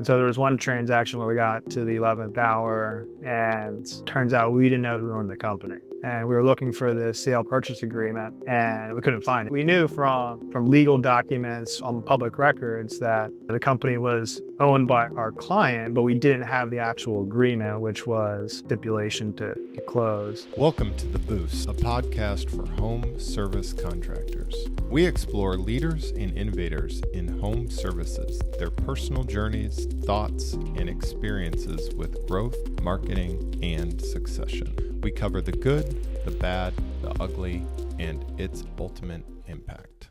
And so there was one transaction where we got to the 11th hour and turns out we didn't know who owned the company. And we were looking for the sale purchase agreement and we couldn't find it. We knew from legal documents on public records that the company was owned by our client, but we didn't have the actual agreement, which was stipulation to close. Welcome to The Boost, a podcast for home service contractors. We explore leaders and innovators in home services, their personal journeys, thoughts, and experiences with growth, marketing, and succession. We cover the good, the bad, the ugly, and its ultimate impact.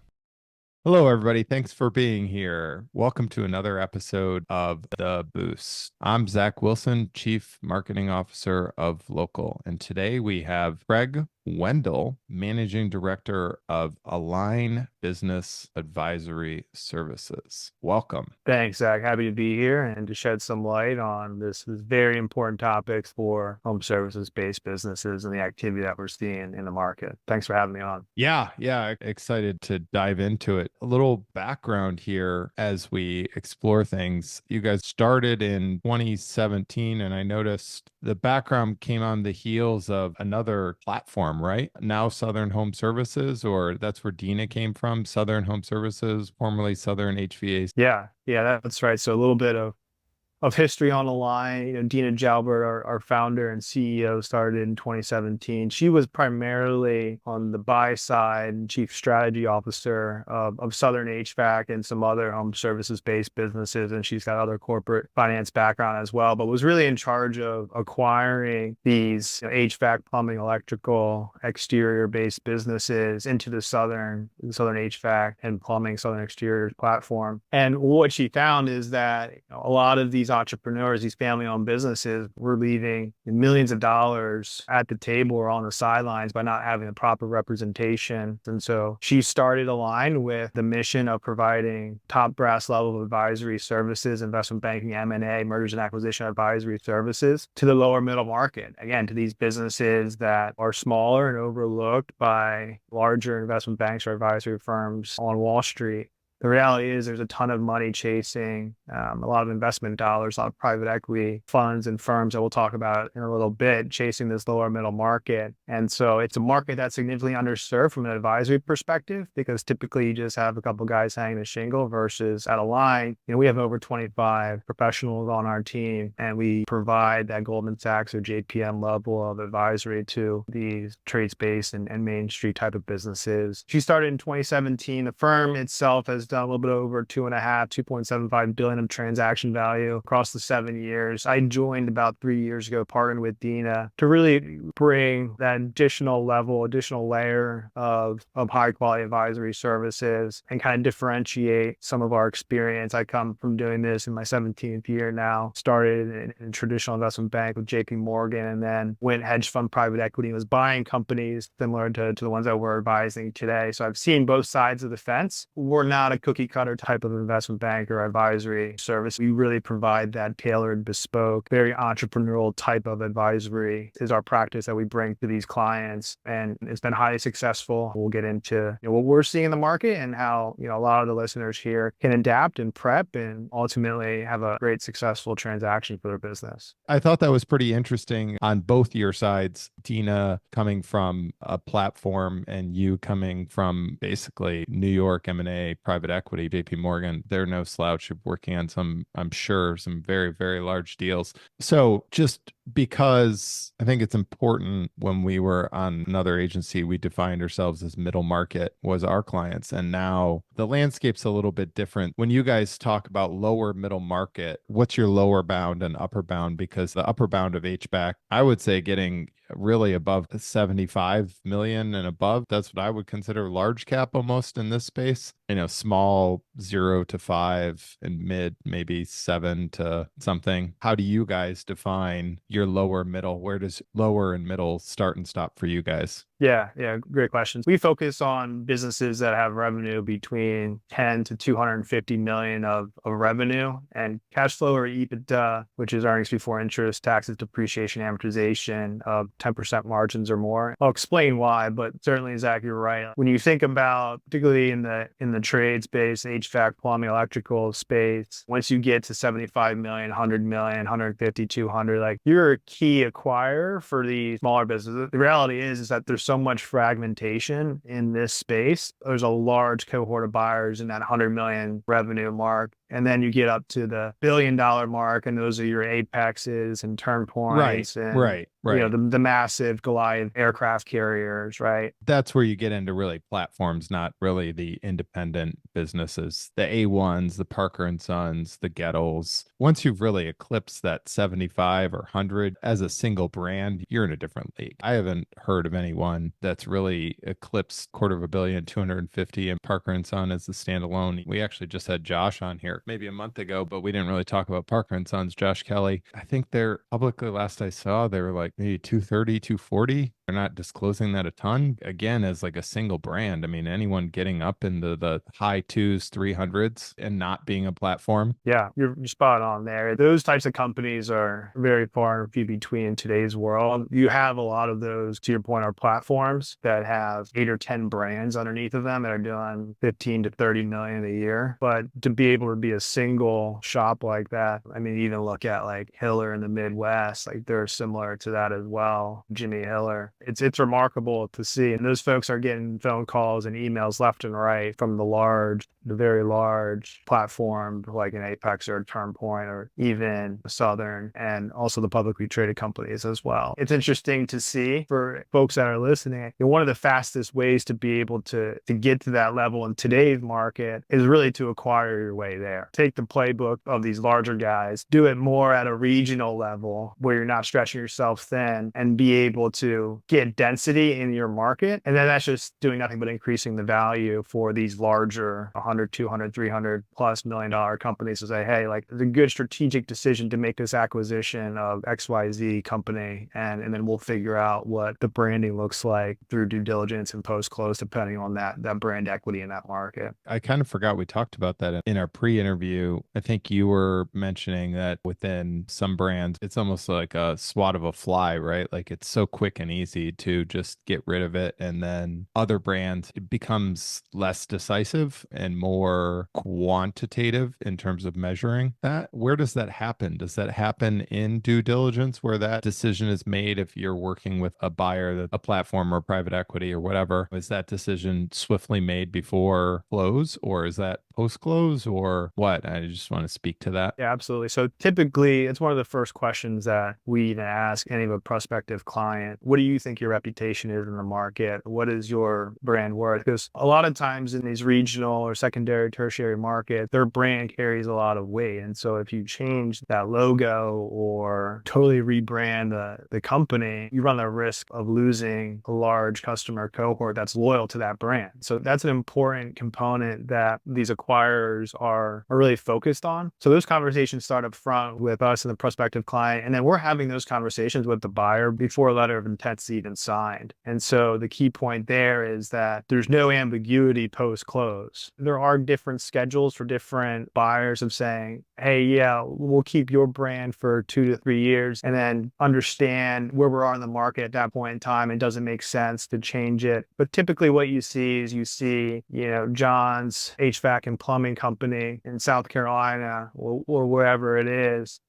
Hello, everybody. Thanks for being here. Welcome to another episode of The Boost. I'm Zach Wilson, Chief Marketing Officer of Local, and today we have Craig Wendel, Managing Director of Align Business Advisory Services. Welcome. Thanks, Zach. Happy to be here and to shed some light on this very important topic for home services-based businesses and the activity that we're seeing in the market. Thanks for having me on. Yeah, excited to dive into it. A little background here as we explore things. You guys started in 2017, and I noticed the background came on the heels of another platform, right? Now Southern Home Services, or that's where Dina came from, Southern Home Services, formerly Southern HVAC. Yeah, that's right. So a little bit of history on the line. Dina Jalbert, our founder and CEO, started in 2017. She was primarily on the buy side and chief strategy officer of Southern HVAC and some other home services-based businesses. And she's got other corporate finance background as well, but was really in charge of acquiring these HVAC, plumbing, electrical, exterior-based businesses into the Southern HVAC and plumbing, Southern Exteriors platform. And what she found is that a lot of these entrepreneurs, these family-owned businesses, were leaving millions of dollars at the table or on the sidelines by not having the proper representation. And so she started Align with the mission of providing top brass level advisory services, investment banking, M&A, mergers and acquisition advisory services to the lower middle market. Again, to these businesses that are smaller and overlooked by larger investment banks or advisory firms on Wall Street. The reality is there's a ton of money chasing a lot of investment dollars, a lot of private equity funds and firms that we'll talk about in a little bit, chasing this lower middle market. And so it's a market that's significantly underserved from an advisory perspective, because typically you just have a couple of guys hanging the shingle versus at Align, we have over 25 professionals on our team, and we provide that Goldman Sachs or JPM level of advisory to these trades-based and Main Street type of businesses. She started in 2017. The firm itself has done a little bit over 2.75 billion of transaction value across the 7 years. I joined about 3 years ago, partnered with Dina to really bring that additional layer of high quality advisory services and kind of differentiate some of our experience. I come from doing this in my 17th year now, started in a traditional investment bank with JP Morgan, and then went hedge fund private equity and was buying companies similar to the ones that we're advising today. So I've seen both sides of the fence. We're not a cookie cutter type of investment bank or advisory service. We really provide that tailored, bespoke, very entrepreneurial type of advisory is our practice that we bring to these clients. And it's been highly successful. We'll get into what we're seeing in the market and how a lot of the listeners here can adapt and prep and ultimately have a great successful transaction for their business. I thought that was pretty interesting on both your sides, Dina coming from a platform and you coming from basically New York M&A, private equity, JP Morgan. They're no slouch of working on some, I'm sure, some very, very large deals. So just because I think it's important, when we were on another agency, we defined ourselves as middle market was our clients. And now the landscape's a little bit different. When you guys talk about lower middle market, what's your lower bound and upper bound? Because the upper bound of HVAC, I would say getting really above 75 million and above, that's what I would consider large cap almost in this space. Small 0 to 5 and mid, maybe 7 to something. How do you guys define your lower middle? Where does lower and middle start and stop for you guys? Yeah, great questions. We focus on businesses that have revenue between 10 to 250 million of revenue, and cash flow or EBITDA, which is earnings before interest, taxes, depreciation, amortization, of 10% margins or more. I'll explain why, but certainly, Zach, you're right. When you think about, particularly in the the trade space, HVAC, plumbing, electrical space. Once you get to 75 million, 100 million, 150, 200, like you're a key acquirer for the smaller businesses. The reality is that there's so much fragmentation in this space. There's a large cohort of buyers in that 100 million revenue mark. And then you get up to the $1 billion mark, and those are your apexes and turn Right, points and right, right. the massive Goliath aircraft carriers, right? That's where you get into really platforms, not really the independent businesses, the A1s, the Parker and Sons, the Gettles. Once you've really eclipsed that 75 or 100 as a single brand, you're in a different league. I haven't heard of anyone that's really eclipsed quarter of a billion, 250, and Parker and Son as the standalone. We actually just had Josh on here maybe a month ago, but we didn't really talk about Parker and Sons. Josh Kelly, I think they're publicly, last I saw, they were like maybe 230, 240. They're not disclosing that a ton. Again, as like a single brand. I mean, anyone getting up into the high twos, 300s and not being a platform. Yeah, you're spot on there. Those types of companies are very far and few between in today's world. You have a lot of those, to your point, are platforms that have 8 or 10 brands underneath of them that are doing 15 to 30 million a year. But to be able to be a single shop like that, I mean, even look at like Hiller in the Midwest, like they're similar to that as well. Jimmy Hiller. It's remarkable to see. And those folks are getting phone calls and emails left and right from the very large platform like an Apex or a Turn Point or even Southern, and also the publicly traded companies as well. It's interesting to see for folks that are listening, one of the fastest ways to be able to get to that level in today's market is really to acquire your way there. Take the playbook of these larger guys, do it more at a regional level where you're not stretching yourself thin, and be able to get density in your market. And then that's just doing nothing but increasing the value for these larger 100, 200, 300 plus $1 million companies to say, hey, like it's a good strategic decision to make this acquisition of XYZ company. And then we'll figure out what the branding looks like through due diligence and post-close, depending on that brand equity in that market. I kind of forgot we talked about that in our pre-interview. I think you were mentioning that within some brands, it's almost like a swat of a fly, right? Like it's so quick and easy to just get rid of it. And then other brands, it becomes less decisive and more quantitative in terms of measuring that. Where does that happen? Does that happen in due diligence where that decision is made if you're working with a buyer, a platform or private equity or whatever? Is that decision swiftly made before close, or is that post-close, or what? I just want to speak to that. Yeah, absolutely. So typically, it's one of the first questions that we even ask any of a prospective client. What do you think your reputation is in the market? What is your brand worth? Because a lot of times in these regional or secondary, tertiary market, their brand carries a lot of weight. And so if you change that logo or totally rebrand the company, you run the risk of losing a large customer cohort that's loyal to that brand. So that's an important component that these acquirers are really focused on. So those conversations start up front with us and the prospective client, and then we're having those conversations with the buyer before a letter of intent's even signed. And so the key point there is that there's no ambiguity post-close. There are different schedules for different buyers of saying, hey, yeah, we'll keep your brand for 2 to 3 years and then understand where we are in the market at that point in time. It doesn't make sense to change it. But typically what you see is John's HVAC and plumbing company in South Carolina or wherever it is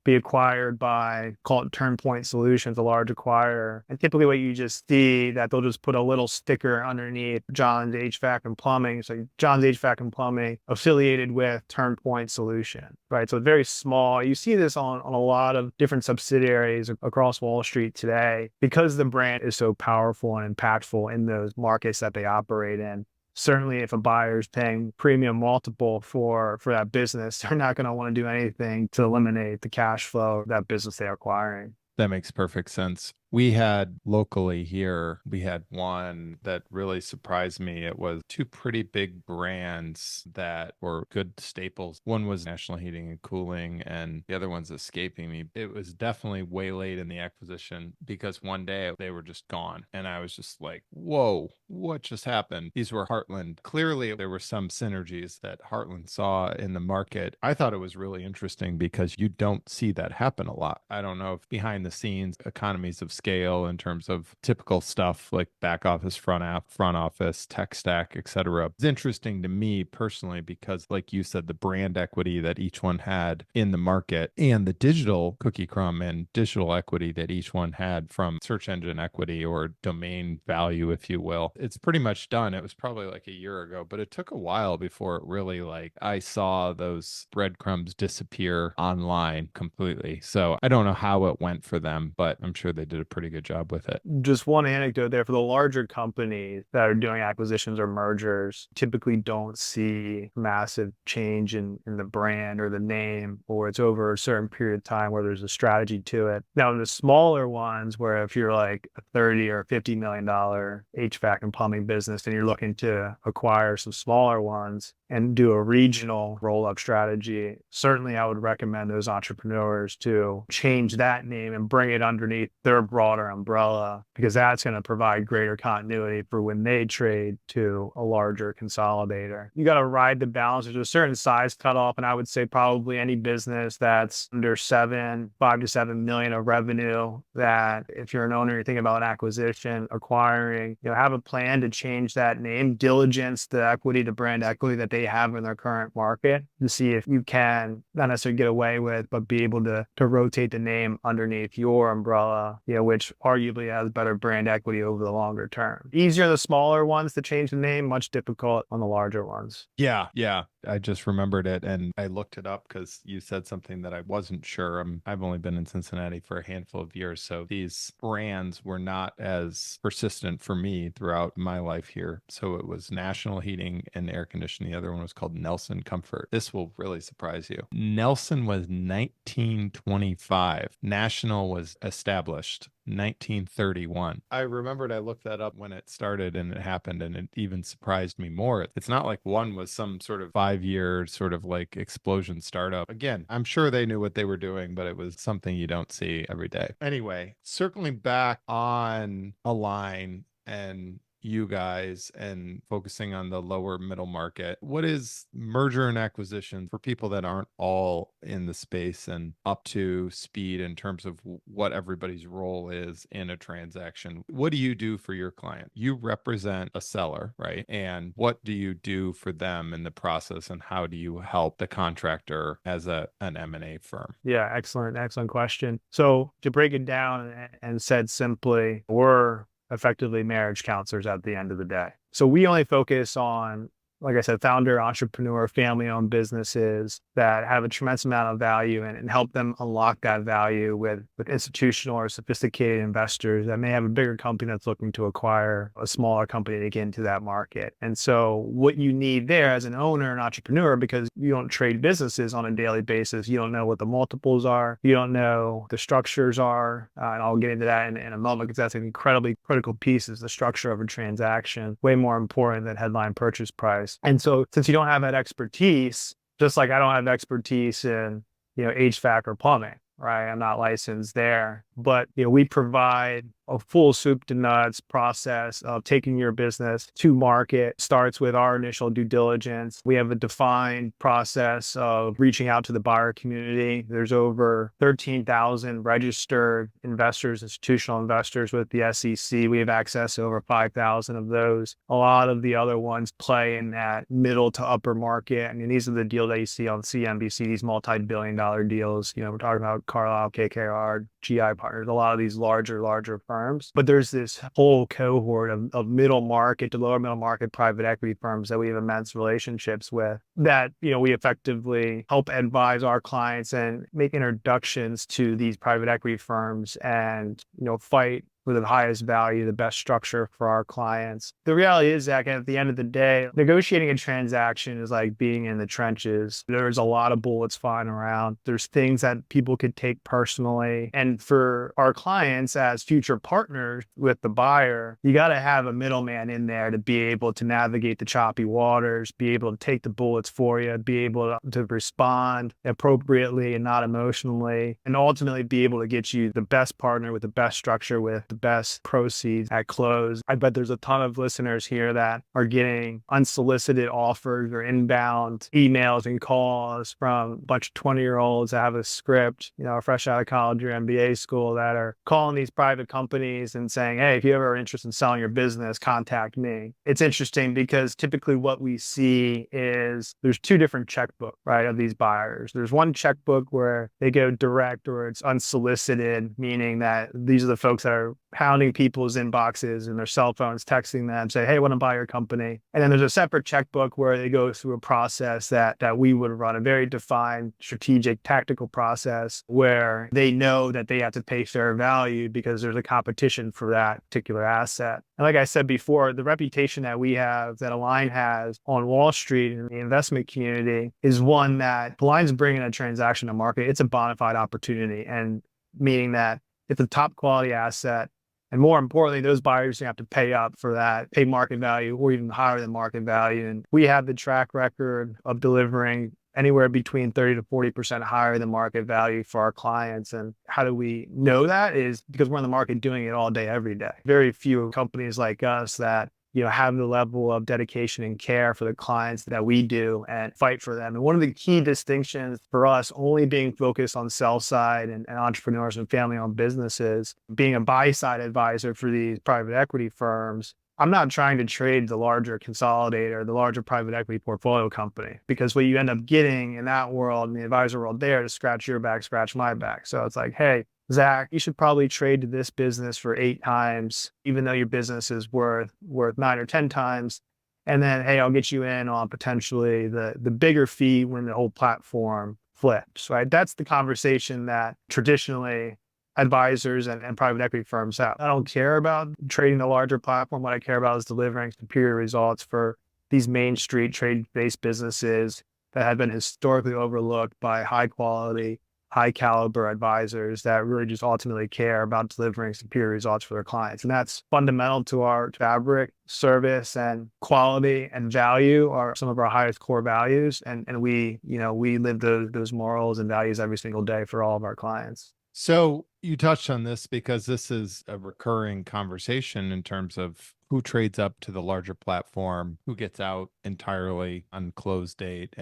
be acquired by, call it Turn Point Solutions, a large acquirer. And typically what you just see that they'll just put a little sticker underneath John's HVAC and Plumbing. So John's HVAC and Plumbing affiliated with Turn Point Solution, right? So very small. You see this on a lot of different subsidiaries across Wall Street today because the brand is so powerful and impactful in those markets that they operate in. Certainly, if a buyer is paying premium multiple for that business, they're not going to want to do anything to eliminate the cash flow of that business they're acquiring. That makes perfect sense. We had locally here, we had one that really surprised me. It was two pretty big brands that were good staples. One was National Heating and Cooling, and the other one's escaping me. It was definitely way late in the acquisition because one day they were just gone. And I was just like, whoa, what just happened? These were Heartland. Clearly, there were some synergies that Heartland saw in the market. I thought it was really interesting because you don't see that happen a lot. I don't know if behind the scenes economies of scale in terms of typical stuff like back office, front office, tech stack, etc. It's interesting to me personally because, like you said, the brand equity that each one had in the market and the digital cookie crumb and digital equity that each one had from search engine equity or domain value, if you will. It's pretty much done. It was probably like a year ago, but it took a while before it really, like, I saw those breadcrumbs disappear online completely. So I don't know how it went for them, but I'm sure they did a pretty good job with it. Just one anecdote there for the larger companies that are doing acquisitions or mergers typically don't see massive change in the brand or the name, or it's over a certain period of time where there's a strategy to it. Now, in the smaller ones, where if you're like a 30 or $50 million HVAC and plumbing business and you're looking to acquire some smaller ones and do a regional roll-up strategy, certainly I would recommend those entrepreneurs to change that name and bring it underneath their broader umbrella, because that's going to provide greater continuity for when they trade to a larger consolidator. You got to ride the balance. There's a certain size cutoff, and I would say probably any business that's under 5 to 7 million of revenue, that if you're an owner, you're thinking about an acquisition, acquiring, have a plan to change that name, diligence the equity, the brand equity that they have in their current market, to see if you can not necessarily get away with, but be able to rotate the name underneath your umbrella, which arguably has better brand equity over the longer term. Easier the smaller ones to change the name, much difficult on the larger ones. Yeah, yeah. I just remembered it and I looked it up because you said something that I wasn't sure. I've only been in Cincinnati for a handful of years, so these brands were not as persistent for me throughout my life here. So it was National Heating and Air Conditioning. The other one was called Nelson Comfort. This will really surprise you. Nelson was 1925. National was established 1931. I remembered I looked that up when it started and it happened, and it even surprised me more. It's not like one was some sort of 5-year sort of like explosion startup. Again, I'm sure they knew what they were doing, but it was something you don't see every day. Anyway, circling back on Align and you guys and focusing on the lower middle market, what is merger and acquisition for people that aren't all in the space and up to speed in terms of what everybody's role is in a transaction? What do you do for your client? You represent a seller, right? And what do you do for them in the process, and how do you help the contractor as an M&A firm? Yeah, excellent question. So to break it down and said simply, we're effectively marriage counselors at the end of the day. So we only focus on, like I said, founder, entrepreneur, family-owned businesses that have a tremendous amount of value, and help them unlock that value with institutional or sophisticated investors that may have a bigger company that's looking to acquire a smaller company to get into that market. And so what you need there as an owner and entrepreneur, because you don't trade businesses on a daily basis, you don't know what the multiples are, you don't know the structures are, and I'll get into that in a moment, because that's an incredibly critical piece, is the structure of a transaction, way more important than headline purchase price. And so since you don't have that expertise, just like I don't have expertise in, HVAC or plumbing, right? I'm not licensed there, but, we provide a full soup to nuts process of taking your business to market. Starts with our initial due diligence. We have a defined process of reaching out to the buyer community. There's over 13,000 registered investors, institutional investors with the SEC. We have access to over 5,000 of those. A lot of the other ones play in that middle to upper market. I mean, these are the deals that you see on CNBC, these multi-billion-dollar deals. We're talking about Carlyle, KKR, GI Partners, a lot of these larger firms. But there's this whole cohort of middle market to lower middle market private equity firms that we have immense relationships with, that, we effectively help advise our clients and make introductions to these private equity firms, and, fight for the highest value, the best structure for our clients. The reality is, Zach, at the end of the day, negotiating a transaction is like being in the trenches. There's a lot of bullets flying around. There's things that people could take personally. And for our clients as future partners with the buyer, you got to have a middleman in there to be able to navigate the choppy waters, be able to take the bullets for you, be able to respond appropriately and not emotionally, and ultimately be able to get you the best partner with the best structure with the best proceeds at close. I bet there's a ton of listeners here that are getting unsolicited offers or inbound emails and calls from a bunch of 20-year-olds that have a script, fresh out of college or MBA school, that are calling these private companies and saying, hey, if you ever are interested in selling your business, contact me. It's interesting because typically what we see is there's two different checkbooks, right, of these buyers. There's one checkbook where they go direct or it's unsolicited, meaning that these are the folks that are pounding people's inboxes and their cell phones, texting them, say, hey, I want to buy your company. And then there's a separate checkbook where they go through a process that we would run, a very defined, strategic, tactical process where they know that they have to pay fair value because there's a competition for that particular asset. And like I said before, the reputation that we have, that Align has on Wall Street and the investment community, is one that Align's bringing a transaction to market. It's a bona fide opportunity, and meaning that it's a top quality asset. And more importantly, those buyers have to pay up for that, pay market value or even higher than market value. And we have the track record of delivering anywhere between 30 to 40% higher than market value for our clients. And how do we know that? Is because we're in the market doing it all day, every day. Very few companies like us that have the level of dedication and care for the clients that we do and fight for them. And one of the key distinctions for us, only being focused on sell side and entrepreneurs and family-owned businesses, being a buy-side advisor for these private equity firms, I'm not trying to trade the larger consolidator, the larger private equity portfolio company, because what you end up getting in that world, in the advisor world there, is scratch your back, scratch my back. So it's like, hey, Zach, you should probably trade to this business for 8 times, even though your business is worth 9 or 10 times. And then, hey, I'll get you in on potentially the bigger fee when the whole platform flips, right? That's the conversation that traditionally advisors and private equity firms have. I don't care about trading the larger platform. What I care about is delivering superior results for these Main Street trade-based businesses that have been historically overlooked by high quality, high caliber advisors that really just ultimately care about delivering superior results for their clients. And that's fundamental to our fabric. Service and quality and value are some of our highest core values. And we live those morals and values every single day for all of our clients. So you touched on this because this is a recurring conversation in terms of who trades up to the larger platform, who gets out entirely on close date,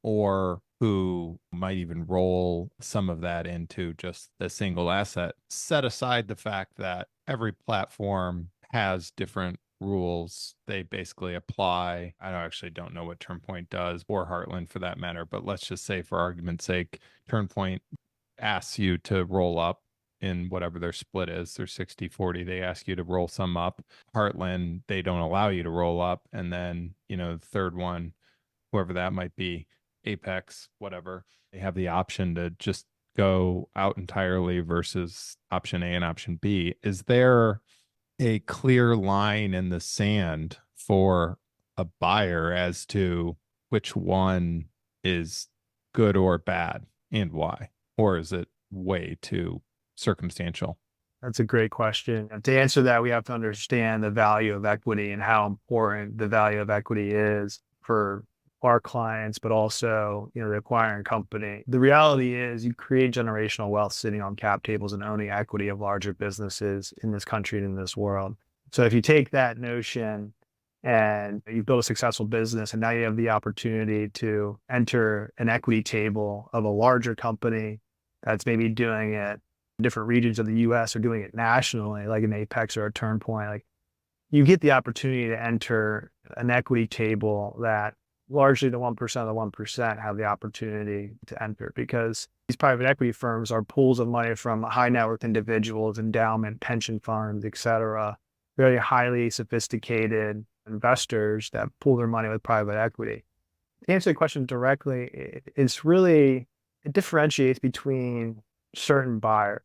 or who might even roll some of that into just a single asset. Set aside the fact that every platform has different rules they basically apply. I actually don't know what TurnPoint does, or Heartland for that matter, but let's just say for argument's sake, TurnPoint asks you to roll up in whatever their split is. They're 60-40. They ask you to roll some up. Heartland, they don't allow you to roll up. And then, the third one, whoever that might be, Apex, whatever, they have the option to just go out entirely versus option A and option B. Is there a clear line in the sand for a buyer as to which one is good or bad and why? Or is it way too circumstantial? That's a great question. And to answer that, we have to understand the value of equity and how important the value of equity is for our clients, but also, the acquiring company. The reality is you create generational wealth sitting on cap tables and owning equity of larger businesses in this country and in this world. So if you take that notion and you build a successful business, and now you have the opportunity to enter an equity table of a larger company that's maybe doing it in different regions of the US or doing it nationally, like an Apex or a TurnPoint, like you get the opportunity to enter an equity table that largely the 1% of the 1% have the opportunity to enter, because these private equity firms are pools of money from high net worth individuals, endowment, pension funds, et cetera, very highly sophisticated investors that pool their money with private equity. To answer the question directly, it differentiates between certain buyers.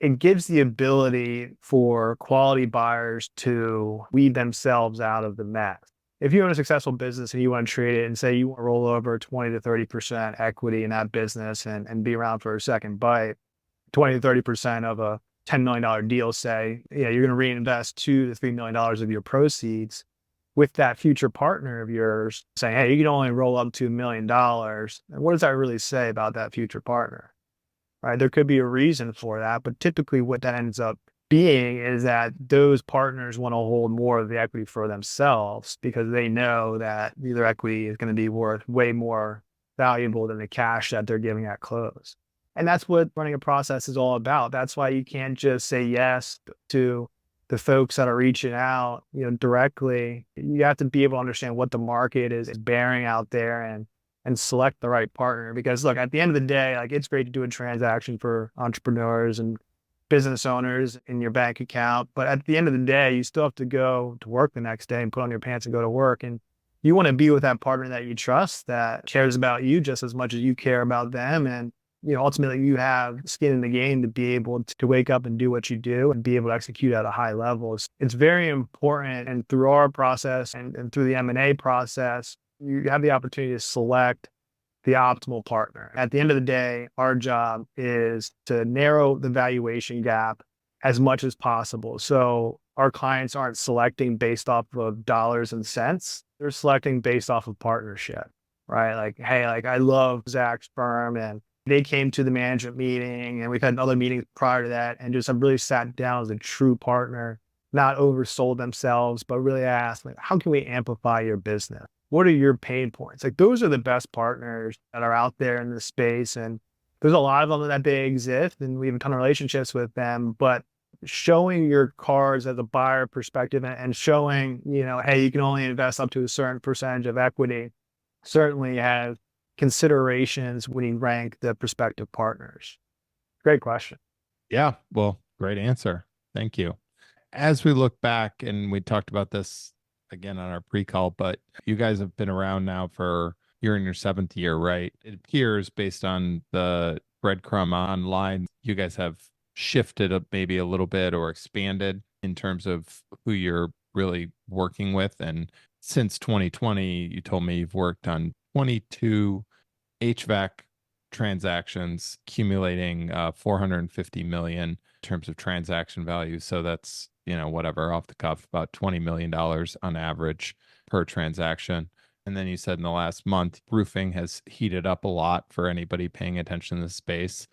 It gives the ability for quality buyers to weed themselves out of the mess. If you own a successful business and you want to trade it and say you want to roll over 20 to 30% equity in that business and be around for a second bite, 20 to 30% of a $10 million deal, say, you're going to reinvest $2 to $3 million of your proceeds with that future partner of yours, saying, hey, you can only roll up to $1 million. And what does that really say about that future partner? Right? There could be a reason for that, but typically what that ends up being is that those partners want to hold more of the equity for themselves because they know that their equity is going to be worth way more valuable than the cash that they're giving at close. And that's what running a process is all about. That's why you can't just say yes to the folks that are reaching out, directly. You have to be able to understand what the market is bearing out there and select the right partner. Because look, at the end of the day, like it's great to do a transaction for entrepreneurs and business owners in your bank account, but at the end of the day, you still have to go to work the next day and put on your pants and go to work. And you want to be with that partner that you trust, that cares about you just as much as you care about them. And ultimately you have skin in the game to be able to wake up and do what you do and be able to execute at a high level. It's very important. And through our process and through the M&A process, you have the opportunity to select the optimal partner. At the end of the day, our job is to narrow the valuation gap as much as possible. So our clients aren't selecting based off of dollars and cents. They're selecting based off of partnership, right? Like, hey, like I love Zach's firm and they came to the management meeting and we've had other meetings prior to that and just have really sat down as a true partner, not oversold themselves, but really asked, like, how can we amplify your business? What are your pain points? Like those are the best partners that are out there in this space. And there's a lot of them that they exist and we have a ton of relationships with them, but showing your cards as a buyer perspective and showing, hey, you can only invest up to a certain percentage of equity certainly has considerations when you rank the prospective partners. Great question. Yeah. Well, great answer. Thank you. As we look back, and we talked about this again on our pre-call, but you guys have been around now for, you're in your 7th year, right? It appears based on the breadcrumb online, you guys have shifted up maybe a little bit or expanded in terms of who you're really working with. And since 2020, you told me you've worked on 22 HVAC transactions, accumulating 450 million in terms of transaction value. So that's, whatever, off the cuff, about $20 million on average per transaction. And then you said in the last month, roofing has heated up a lot for anybody paying attention to the space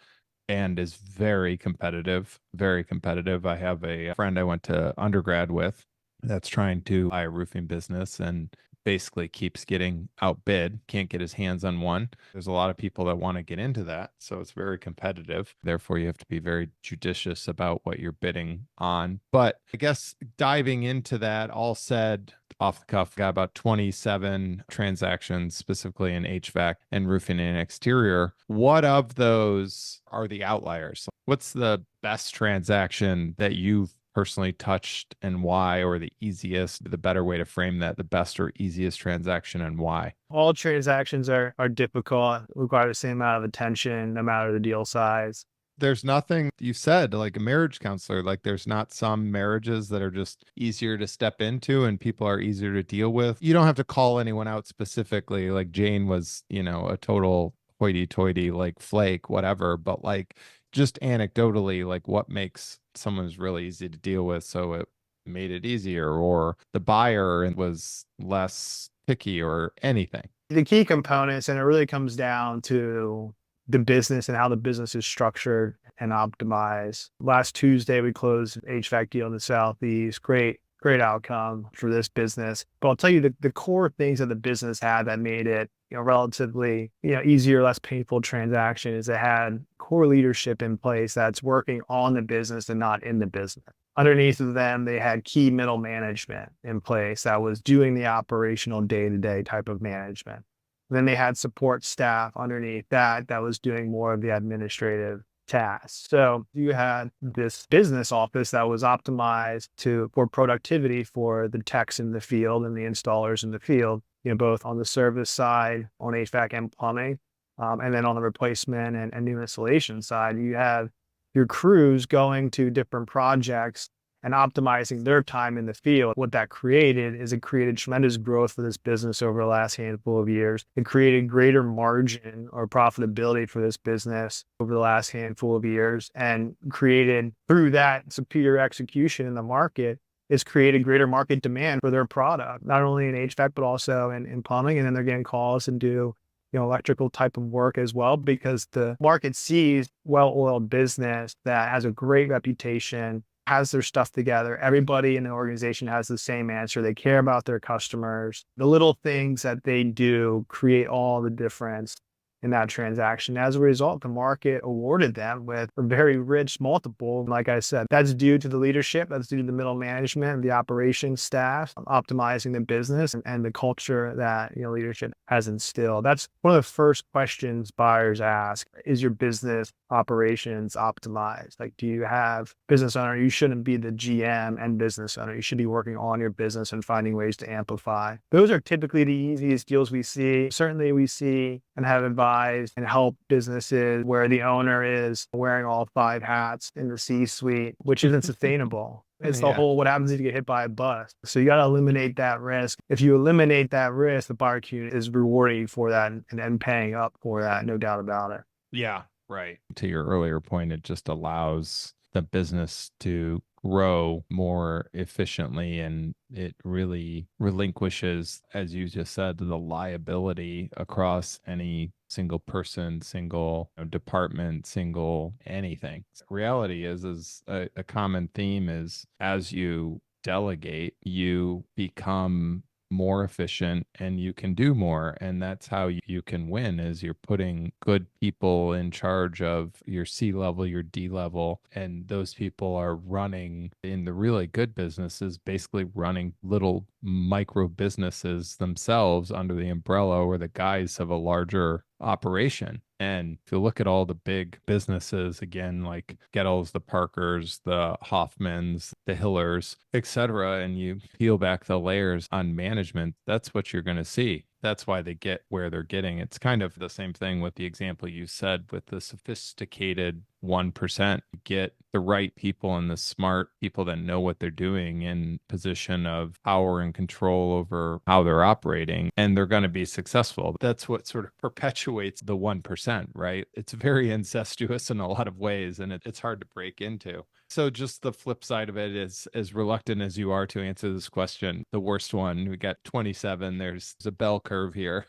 and is very competitive, very competitive. I have a friend I went to undergrad with that's trying to buy a roofing business and basically keeps getting outbid, can't get his hands on one. There's a lot of people that want to get into that. So it's very competitive. Therefore, you have to be very judicious about what you're bidding on. But I guess diving into that, all said, off the cuff, got about 27 transactions, specifically in HVAC and roofing and exterior. What of those are the outliers? What's the best transaction that you've personally touched and why, or the easiest, the better way to frame that, the best or easiest transaction and why? All transactions are difficult, require the same amount of attention, no matter the deal size. There's nothing, you said, like a marriage counselor, like there's not some marriages that are just easier to step into and people are easier to deal with. You don't have to call anyone out specifically. Like Jane was, a total hoity-toity, like flake, whatever, but like just anecdotally, like what makes someone's really easy to deal with, so it made it easier, or the buyer was less picky, or anything. The key components, and it really comes down to the business and how the business is structured and optimized. Last Tuesday, we closed an HVAC deal in the Southeast. Great outcome for this business. But I'll tell you the core things that the business had that made it, relatively, easier, less painful transaction is it had core leadership in place that's working on the business and not in the business. Underneath of them, they had key middle management in place that was doing the operational day-to-day type of management. Then they had support staff underneath that was doing more of the administrative tasks. So you had this business office that was optimized for productivity for the techs in the field and the installers in the field, both on the service side, on HVAC and plumbing, and then on the replacement and new installation side, you have your crews going to different projects and optimizing their time in the field. What that created is it created tremendous growth for this business over the last handful of years. It created greater margin or profitability for this business over the last handful of years, and created, through that superior execution in the market, it's created greater market demand for their product, not only in HVAC, but also in plumbing. And then they're getting calls and do electrical type of work as well, because the market sees well-oiled business that has a great reputation, has their stuff together. Everybody in the organization has the same answer. They care about their customers. The little things that they do create all the difference in that transaction. As a result, the market awarded them with a very rich multiple. Like I said, that's due to the leadership, that's due to the middle management and the operations staff optimizing the business and the culture that leadership has instilled. That's one of the first questions buyers ask. Is your business operations optimized? Like, do you have business owner? You shouldn't be the GM and business owner. You should be working on your business and finding ways to amplify. Those are typically the easiest deals we see. Certainly we see and have advised and help businesses where the owner is wearing all 5 hats in the C-suite, which isn't sustainable. It's the whole, what happens if you get hit by a bus? So you got to eliminate that risk. If you eliminate that risk, the buyer community is rewarding you for that and paying up for that, no doubt about it. Yeah, right. To your earlier point, it just allows the business to grow more efficiently, and it really relinquishes, as you just said, the liability across any single person, single department, single anything. Reality is a common theme is, as you delegate, you become more efficient and you can do more. And that's how you can win, is you're putting good people in charge of your C level, your D level. And those people are running, in the really good businesses, basically running little micro businesses themselves under the umbrella or the guise of a larger operation. And if you look at all the big businesses, again, like Gettles, the Parkers, the Hoffmans, the Hillers, etc., and you peel back the layers on management, that's what you're going to see. That's why they get where they're getting. It's kind of the same thing with the example you said with the sophisticated 1%. Get the right people and the smart people that know what they're doing in position of power and control over how they're operating, and they're going to be successful. That's what sort of perpetuates the 1%, right? It's very incestuous in a lot of ways, and it's hard to break into. So just the flip side of it is, as reluctant as you are to answer this question, the worst one, we got 27. There's a bell curve here.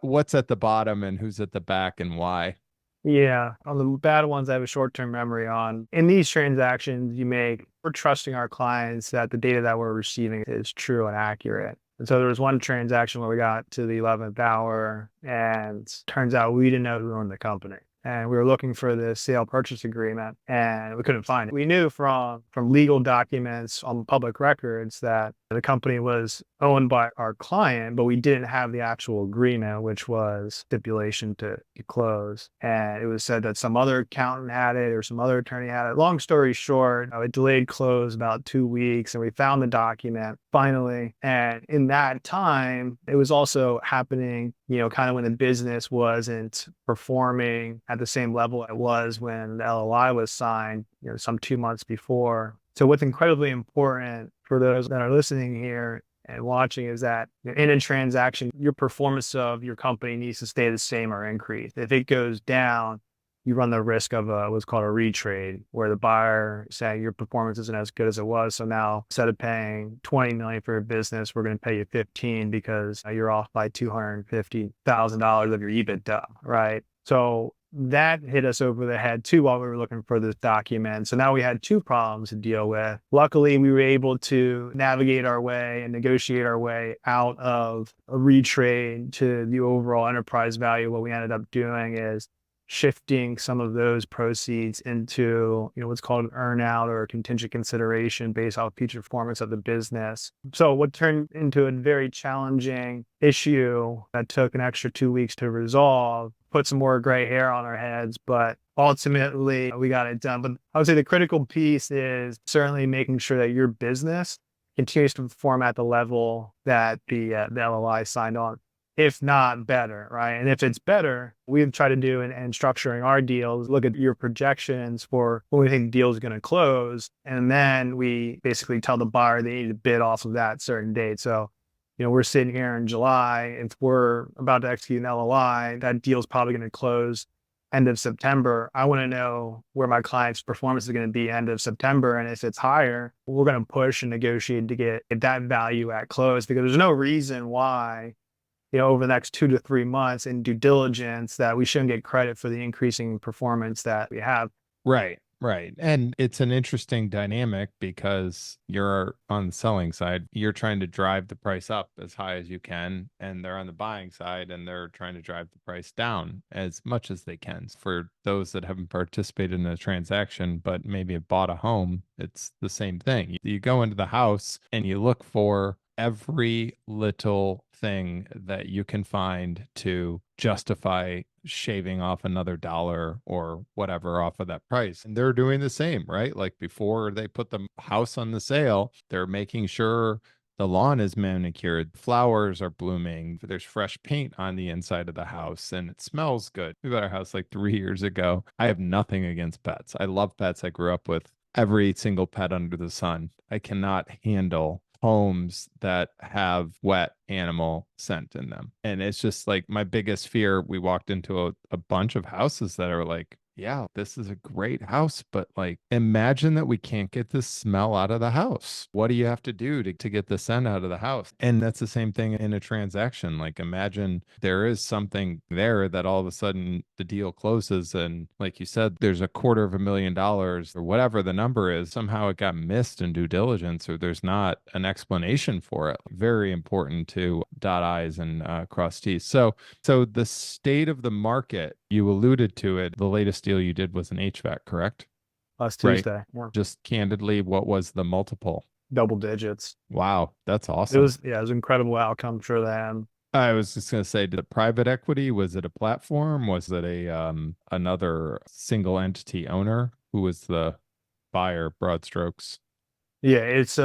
What's at the bottom and who's at the back and why? Yeah, on the bad ones, I have a short-term memory on. In these transactions we're trusting our clients that the data that we're receiving is true and accurate. And so there was one transaction where we got to the 11th hour and turns out we didn't know who owned the company. And we were looking for the sale purchase agreement and we couldn't find it. We knew from legal documents on public records that the company was owned by our client, but we didn't have the actual agreement, which was stipulation to close. And it was said that some other accountant had it or some other attorney had it. Long story short, it delayed close about 2 weeks and we found the document finally. And in that time, it was also happening, kind of when the business wasn't performing at the same level it was when the LOI was signed, some 2 months before. So what's incredibly important for those that are listening here and watching is that in a transaction, your performance of your company needs to stay the same or increase. If it goes down, you run the risk of what's called a retrade, where the buyer saying your performance isn't as good as it was. So now instead of paying $20 million for your business, we're going to pay you 15 because you're off by $250,000 of your EBITDA, right? So that hit us over the head too while we were looking for this document. So now we had 2 problems to deal with. Luckily, we were able to navigate our way and negotiate our way out of a retrade to the overall enterprise value. What we ended up doing is shifting some of those proceeds into, what's called an earnout or a contingent consideration based off future performance of the business. So what turned into a very challenging issue that took an extra 2 weeks to resolve, put some more gray hair on our heads, but ultimately we got it done. But I would say the critical piece is certainly making sure that your business continues to perform at the level that the LOI signed on, if not better, right? And if it's better, we've tried to do in structuring our deals, look at your projections for when we think the deal is going to close. And then we basically tell the buyer they need to bid off of that certain date. So, we're sitting here in July. If we're about to execute an LOI, that deal is probably going to close end of September. I want to know where my client's performance is going to be end of September. And if it's higher, we're going to push and negotiate to get that value at close, because there's no reason why over the next 2 to 3 months in due diligence that we shouldn't get credit for the increasing performance that we have. Right. Right. And it's an interesting dynamic because you're on the selling side, you're trying to drive the price up as high as you can, and they're on the buying side and they're trying to drive the price down as much as they can. For those that haven't participated in a transaction, but maybe have bought a home, it's the same thing. You go into the house and you look for every little thing that you can find to justify shaving off another dollar or whatever off of that price. And they're doing the same, right? Like before they put the house on the sale, they're making sure the lawn is manicured, flowers are blooming, there's fresh paint on the inside of the house, and it smells good. We bought our house like 3 years ago. I have nothing against pets. I love pets. I grew up with every single pet under the sun. I cannot handle homes that have wet animal scent in them. And it's just like my biggest fear. We walked into a bunch of houses that are like, yeah, this is a great house, but like imagine that we can't get the smell out of the house. What do you have to do to get the scent out of the house? And that's the same thing in a transaction. Like imagine there is something there that all of a sudden the deal closes and like you said, there's $250,000 or whatever the number is. Somehow it got missed in due diligence or there's not an explanation for it. Very important to dot I's and cross T's. So the state of the market, you alluded to it. The latest deal you did was an HVAC, correct? Last Right. Tuesday, we're Just candidly, what was the multiple? double digits. Wow, that's It awesome. was, yeah, it was an incredible outcome for them. I was just going to say, did it private equity? Was it a platform? Was it a another single entity owner? Who was the buyer, broad strokes? Yeah, it's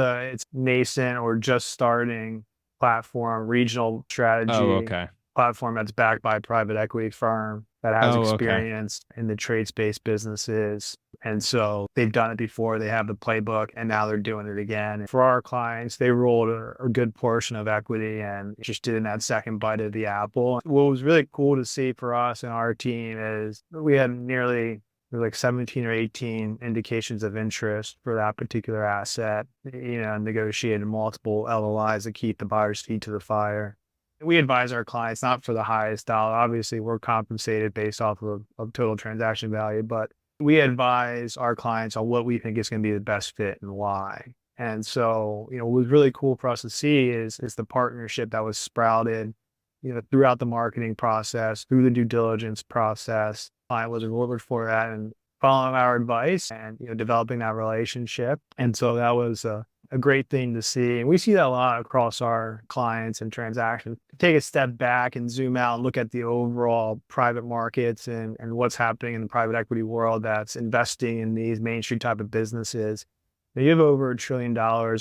nascent or just starting platform, regional Oh, strategy okay. platform that's backed by a private equity firm that has Oh, okay. experience in the trade-based businesses. And so they've done it before, they have the playbook, and now they're doing it again. For our clients, they rolled a good portion of equity and interested in that second bite of the apple. What was really cool to see for us and our team is we had nearly like 17 or 18 indications of interest for that particular asset, negotiated multiple LOIs to keep the buyer's feet to the fire. We advise our clients not for the highest dollar. Obviously, we're compensated based off of total transaction value, but we advise our clients on what we think is going to be the best fit and why. And so, what was really cool for us to see is the partnership that was sprouted, throughout the marketing process, through the due diligence process. Client was rewarded for that and following our advice and, developing that relationship. And so that was a great thing to see. And we see that a lot across our clients and transactions. Take a step back and zoom out and look at the overall private markets and what's happening in the private equity world that's investing in these Main Street type of businesses. Now, you have over $1 trillion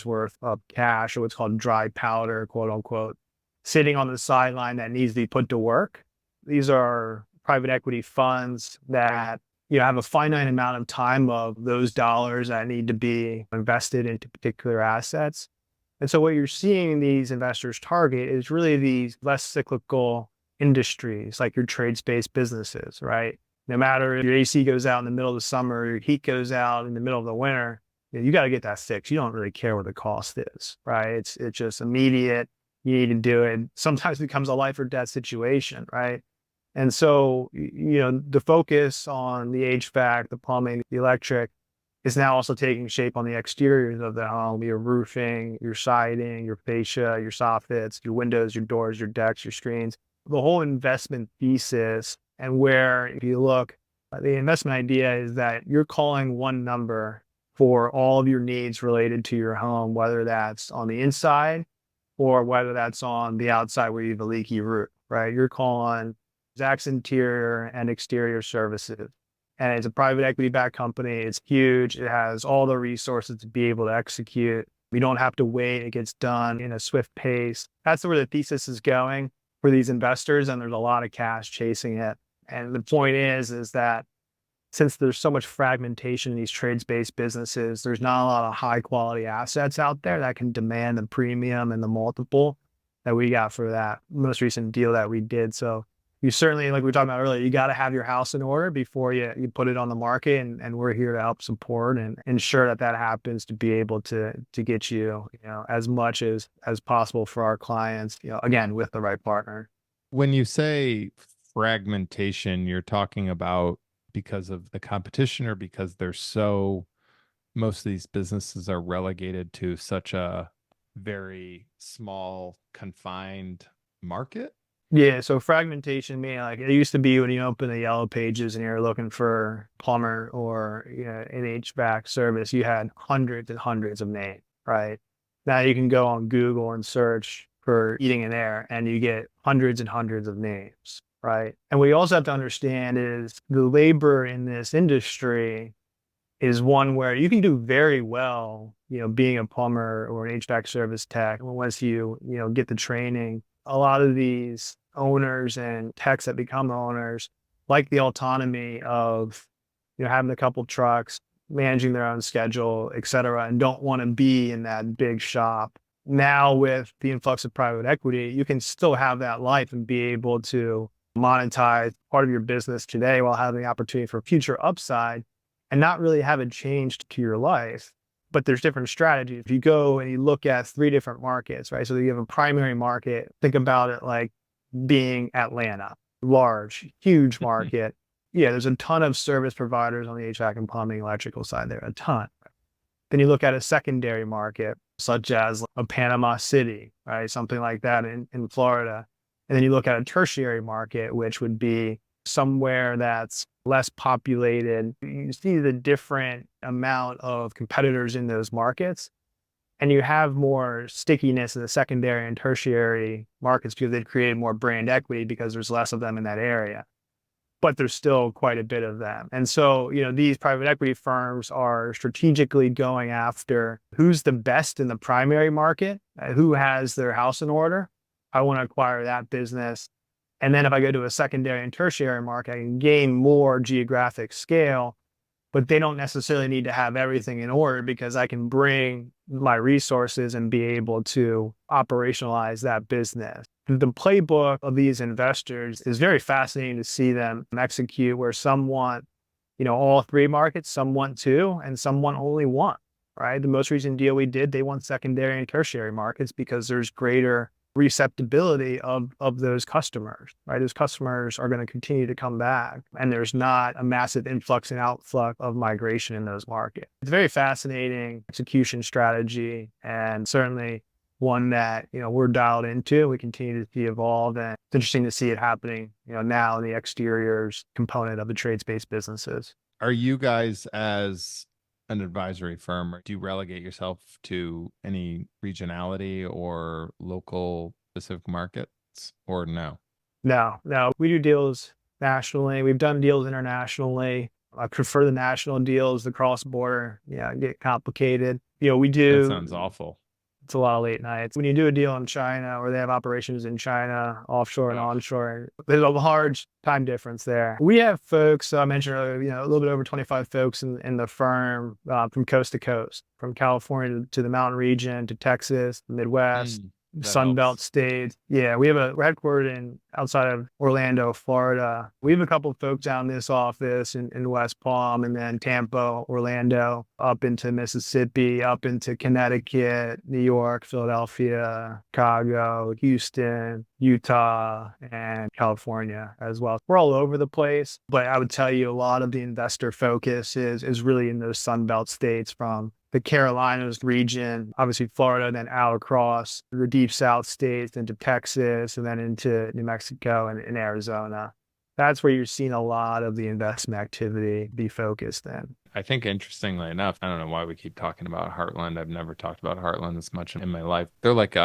worth of cash, or what's called dry powder, quote unquote, sitting on the sideline that needs to be put to work. These are private equity funds that have a finite amount of time of those dollars that need to be invested into particular assets. And so what you're seeing these investors target is really these less cyclical industries, like your trades-based businesses, right? No matter if your AC goes out in the middle of the summer, your heat goes out in the middle of the winter, you got to get that fixed. You don't really care what the cost is, right? It's just immediate. You need to do it. Sometimes it becomes a life or death situation, right? And so, the focus on the HVAC, the plumbing, the electric is now also taking shape on the exteriors of the home, your roofing, your siding, your fascia, your soffits, your windows, your doors, your decks, your screens, the whole investment thesis. And where, if you look, the investment idea is that you're calling one number for all of your needs related to your home, whether that's on the inside or whether that's on the outside where you have a leaky roof, right? You're calling Zach's interior and exterior services. And it's a private equity backed company. It's huge. It has all the resources to be able to execute. We don't have to wait. It gets done in a swift pace. That's where the thesis is going for these investors. And there's a lot of cash chasing it. And the point is that since there's so much fragmentation in these trades-based businesses, there's not a lot of high quality assets out there that can demand the premium and the multiple that we got for that most recent deal that we did. So you certainly, like we were talking about earlier, you got to have your house in order before you put it on the market. And we're here to help support and ensure that happens to be able to get you, as much as possible for our clients, again, with the right partner. When you say fragmentation, you're talking about because of the competition or because most of these businesses are relegated to such a very small, confined market? Yeah, so fragmentation meaning like it used to be when you open the yellow pages and you're looking for plumber or an HVAC service, you had hundreds and hundreds of names, right? Now you can go on Google and search for heating and air and you get hundreds and hundreds of names, right? And what you also have to understand is the labor in this industry is one where you can do very well, being a plumber or an HVAC service tech once you get the training. A lot of these owners and techs that become owners like the autonomy of, having a couple trucks, managing their own schedule, et cetera, and don't want to be in that big shop. Now with the influx of private equity, you can still have that life and be able to monetize part of your business today while having the opportunity for future upside and not really have it changed to your life. But there's different strategies. If you go and you look at 3 different markets, right? So you have a primary market, think about it like being Atlanta, large, huge market. Yeah, there's a ton of service providers on the HVAC and plumbing, electrical side there, a ton. Then you look at a secondary market, such as a Panama City, right? Something like that in Florida. And then you look at a tertiary market, which would be somewhere that's less populated. You see the different amount of competitors in those markets, and you have more stickiness in the secondary and tertiary markets because they've created more brand equity because there's less of them in that area. But there's still quite a bit of them. And so, these private equity firms are strategically going after who's the best in the primary market, who has their house in order. I want to acquire that business. And then if I go to a secondary and tertiary market, I can gain more geographic scale, but they don't necessarily need to have everything in order because I can bring my resources and be able to operationalize that business. The playbook of these investors is very fascinating to see them execute where some want, all 3 markets, some want 2, and some want only 1, right? The most recent deal we did, they want secondary and tertiary markets because there's greater receptibility of those customers, right? Those customers are going to continue to come back and there's not a massive influx and outflux of migration in those markets. It's a very fascinating execution strategy and certainly one that, we're dialed into. We continue to see evolve and it's interesting to see it happening, now in the exteriors component of the trades-based businesses. Are you guys as an advisory firm, or do you relegate yourself to any regionality or local specific markets or no? No, we do deals nationally. We've done deals internationally. I prefer the national deals, the cross border, get complicated. We do. That sounds awful. It's a lot of late nights. When you do a deal in China or they have operations in China, offshore and onshore, there's a large time difference there. We have folks, I mentioned earlier, a little bit over 25 folks in the firm from coast to coast, from California to the mountain region, to Texas, Midwest, Sun Belt states. Yeah, we're headquartered outside of Orlando, Florida. We have a couple of folks down this office in West Palm, and then Tampa, Orlando, up into Mississippi, up into Connecticut, New York, Philadelphia, Chicago, Houston, Utah, and California as well. We're all over the place, but I would tell you a lot of the investor focus is really in those Sun Belt states, from the Carolinas region, obviously Florida, and then out across the deep South states into Texas, and then into New Mexico and Arizona. That's where you're seeing a lot of the investment activity be focused in. I think interestingly enough, I don't know why we keep talking about Heartland. I've never talked about Heartland as much in my life. They're like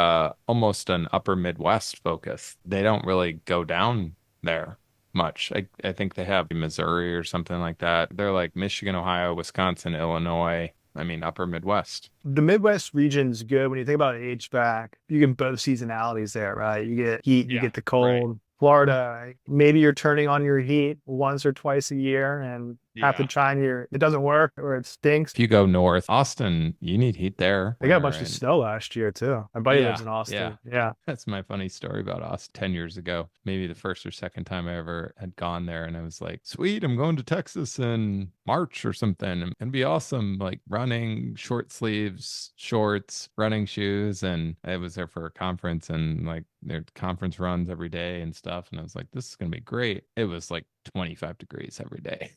almost an upper Midwest focus. They don't really go down there much. I think they have Missouri or something like that. They're like Michigan, Ohio, Wisconsin, Illinois. I mean, upper Midwest. The Midwest region's good. When you think about HVAC, you get both seasonalities there, right? You get heat, you get the cold. Right. Florida, maybe you're turning on your heat once or twice a year, and half the time it doesn't work or it stinks. If you go north, Austin, you need heat there. They got a bunch of snow last year too. My buddy lives in Austin. Yeah. That's my funny story about Austin 10 years ago. Maybe the first or second time I ever had gone there. And I was like, sweet, I'm going to Texas in March or something. It'd be awesome. Like running, short sleeves, shorts, running shoes. And I was there for a conference and like their conference runs every day and stuff. And I was like, this is going to be great. It was like 25 degrees every day.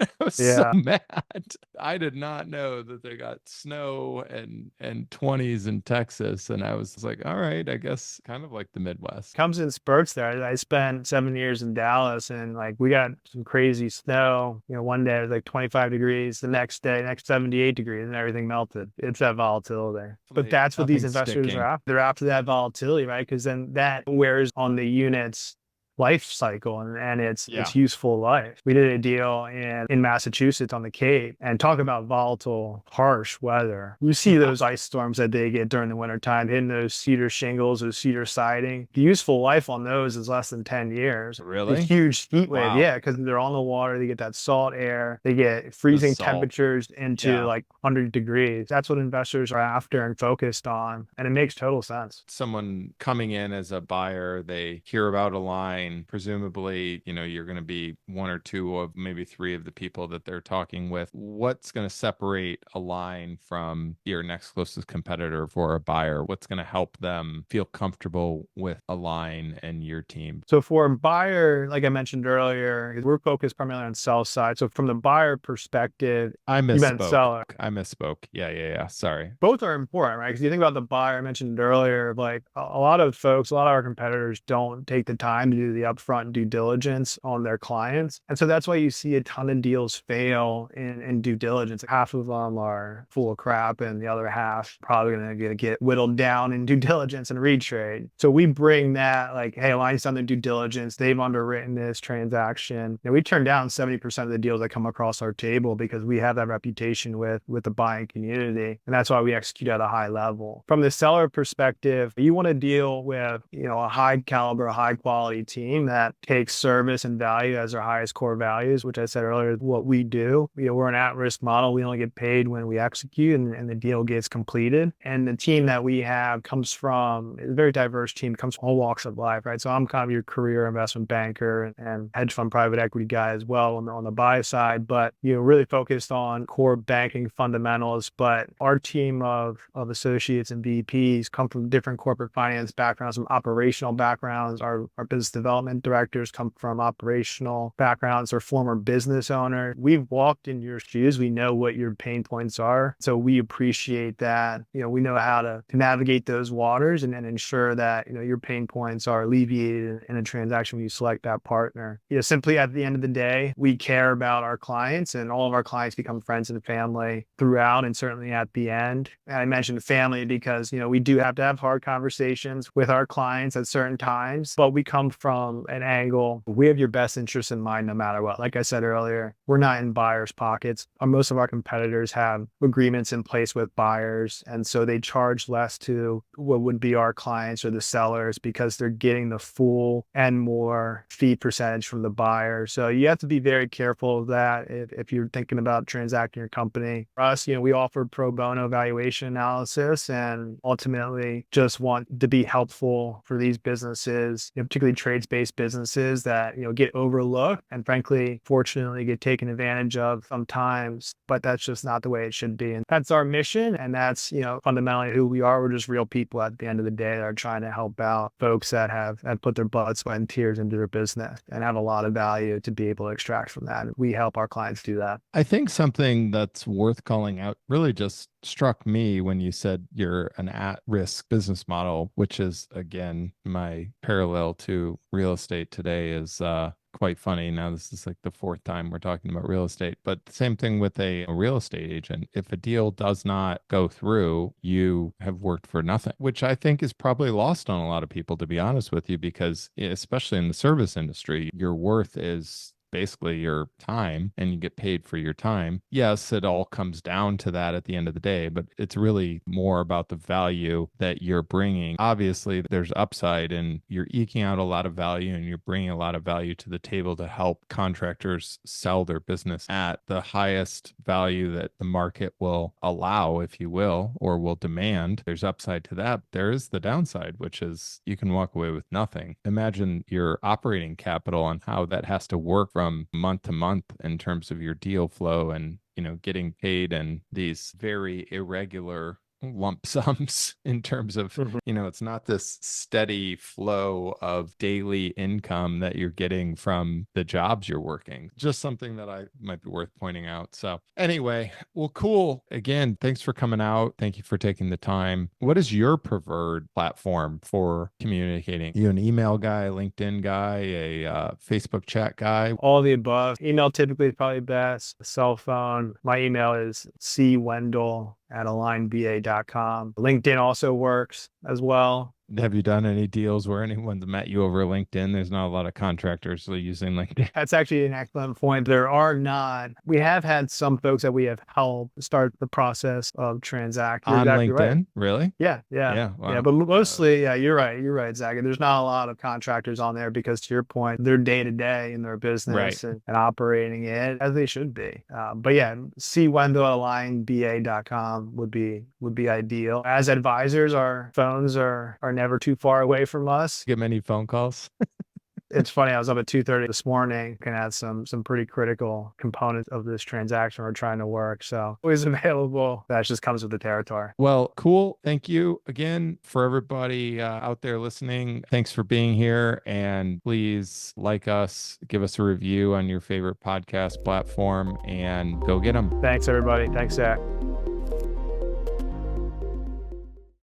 I was so Yeah. mad. I did not know that they got snow and 20s in Texas. And I was like, all right, I guess kind of like the Midwest. Comes in spurts there. I spent 7 years in Dallas and like we got some crazy snow. One day it was like 25 degrees, the next day, next 78 degrees, and everything melted. It's that volatility. But that's what these Nothing investors are sticking. after. They're after that volatility, right? Because then that wears on the unit's life cycle and Yeah. its useful life. We did a deal in Massachusetts on the Cape and talk about volatile, harsh weather. You see those ice storms that they get during the wintertime, hitting those cedar shingles, those cedar siding. The useful life on those is less than 10 years. A Really? huge heat wave, Wow. yeah, because they're on the water, they get that salt air, they get The freezing salt. temperatures into Yeah. like 100 degrees. That's what investors are after and focused on. And it makes total sense. Someone coming in as a buyer, they hear about a line, presumably, you're going to be one or two of maybe three of the people that they're talking with. What's going to separate a line from your next closest competitor for a buyer? What's going to help them feel comfortable with a line and your team? So for a buyer, like I mentioned earlier, we're focused primarily on sell side. So from the buyer perspective, I you meant misspoke. seller. Yeah. Sorry. Both are important, right? Because you think about the buyer I mentioned earlier, like a lot of folks, a lot of our competitors don't take the time to do the upfront due diligence on their clients. And so that's why you see a ton of deals fail in due diligence. Half of them are full of crap and the other half probably going to get whittled down in due diligence and retrade. So we bring that like, hey, Alliance done their due diligence. They've underwritten this transaction. And we turn down 70% of the deals that come across our table because we have that reputation with the buying community. And that's why we execute at a high level. From the seller perspective, you want to deal with, a high caliber, high quality team that takes service and value as their highest core values, which I said earlier, is what we do. We're an at-risk model. We only get paid when we execute and the deal gets completed. And the team that we have comes from a very diverse team, comes from all walks of life, right? So I'm kind of your career investment banker and hedge fund private equity guy as well on the buy side, but really focused on core banking fundamentals. But our team of associates and VPs come from different corporate finance backgrounds, from operational backgrounds. Our business development directors come from operational backgrounds or former business owners. We've walked in your shoes. We know what your pain points are. So we appreciate that. We know how to navigate those waters and ensure that, your pain points are alleviated in a transaction when you select that partner. Simply at the end of the day, we care about our clients and all of our clients become friends and family throughout and certainly at the end. And I mentioned family because, we do have to have hard conversations with our clients at certain times, but we come from an angle. We have your best interest in mind no matter what. Like I said earlier, we're not in buyers' pockets. Most of our competitors have agreements in place with buyers. And so they charge less to what would be our clients or the sellers because they're getting the full and more fee percentage from the buyer. So you have to be very careful of that if you're thinking about transacting your company. For us, we offer pro bono valuation analysis and ultimately just want to be helpful for these businesses, particularly trades-based businesses that, get overlooked and frankly, fortunately get taken advantage of sometimes, but that's just not the way it should be. And that's our mission. And that's, fundamentally who we are. We're just real people at the end of the day that are trying to help out folks that have put their blood, sweat, and tears into their business and have a lot of value to be able to extract from that. We help our clients do that. I think something that's worth calling out really just struck me when you said you're an at-risk business model, which is, again, my parallel to real estate today is quite funny. Now, this is like the fourth time we're talking about real estate, but the same thing with a real estate agent. If a deal does not go through, you have worked for nothing, which I think is probably lost on a lot of people, to be honest with you, because especially in the service industry, your worth is basically your time and you get paid for your time. Yes, it all comes down to that at the end of the day, but it's really more about the value that you're bringing. Obviously, there's upside and you're eking out a lot of value and you're bringing a lot of value to the table to help contractors sell their business at the highest value that the market will allow, if you will, or will demand. There's upside to that. There is the downside, which is you can walk away with nothing. Imagine your operating capital and how that has to work from month to month in terms of your deal flow and getting paid in these very irregular lump sums in terms of, Mhm. it's not this steady flow of daily income that you're getting from the jobs you're working. Just something that I might be worth pointing out. So anyway, well, cool. Again, thanks for coming out. Thank you for taking the time. What is your preferred platform for communicating? You an email guy, LinkedIn guy, a Facebook chat guy? All the above. Email typically is probably best. Cell phone. My email is cwendel@alignba.com. LinkedIn also works as well. Have you done any deals where anyone's met you over LinkedIn? There's not a lot of contractors using LinkedIn. That's actually an excellent point. There are not. We have had some folks that we have helped start the process of transact. You're On exactly right. LinkedIn? Really? Yeah, yeah, Yeah. yeah. Wow. But mostly, yeah, you're right. You're right, Zach. There's not a lot of contractors on there because, to your point, they're day to day in their Right. business and operating it as they should be. But yeah, cwendel@alignba.com would be ideal. As advisors, our phones are never too far away from us. Get many phone calls? It's funny. I was up at 2:30 this morning and had some pretty critical components of this transaction we're trying to work. So always available. That just comes with the territory. Well, cool. Thank you again for everybody out there listening. Thanks for being here. And please like us, give us a review on your favorite podcast platform, and go get them. Thanks, everybody. Thanks, Zach.